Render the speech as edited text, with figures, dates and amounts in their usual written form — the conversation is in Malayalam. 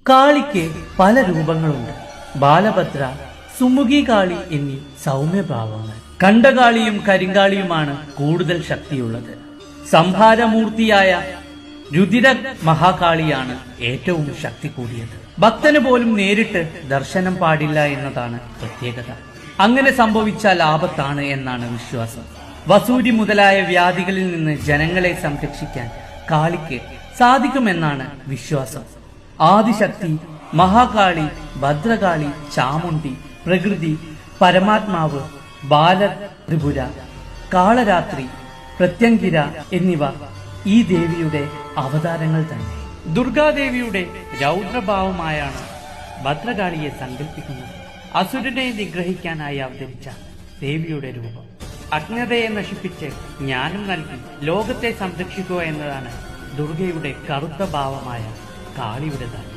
കാളിക്ക് പല രൂപങ്ങളുണ്ട്. ബാലഭദ്ര, സുമുഖി കാളി എന്നീ സൗമ്യഭാവങ്ങൾ. കണ്ടകാളിയും കരിങ്കാളിയുമാണ് കൂടുതൽ ശക്തിയുള്ളത്. സംഹാരമൂർത്തിയായ രുതിര മഹാകാളിയാണ് ഏറ്റവും ശക്തി കൂടിയത്. ഭക്തന് പോലും നേരിട്ട് ദർശനം പാടില്ല എന്നതാണ് പ്രത്യേകത. അങ്ങനെ സംഭവിച്ചാൽ ആപത്താണ് എന്നാണ് വിശ്വാസം. വസൂരി മുതലായ വ്യാധികളിൽ നിന്ന് ജനങ്ങളെ സംരക്ഷിക്കാൻ കാളിക്ക് സാധിക്കുമെന്നാണ് വിശ്വാസം. ആദിശക്തി മഹാകാളി, ഭദ്രകാളി, ചാമുണ്ഡി, പ്രകൃതി, പരമാത്മാവ്, ബാലത്രിപുര, കാളരാത്രി, പ്രത്യങ്കിര എന്നിവ ഈ ദേവിയുടെ അവതാരങ്ങൾ തന്നെ. ദുർഗാദേവിയുടെ രൗദ്രഭാവമായാണ് ഭദ്രകാളിയെ സങ്കല്പിക്കുന്നത്. അസുരനെ നിഗ്രഹിക്കാനായി അവതരിച്ച ദേവിയുടെ രൂപം. അജ്ഞതയെ നശിപ്പിച്ച് ജ്ഞാനം നൽകി ലോകത്തെ സംരക്ഷിക്കുക എന്നതാണ് ദുർഗയുടെ കറുത്ത ഭാവമായ കാളിയുടെ ധർമ്മം.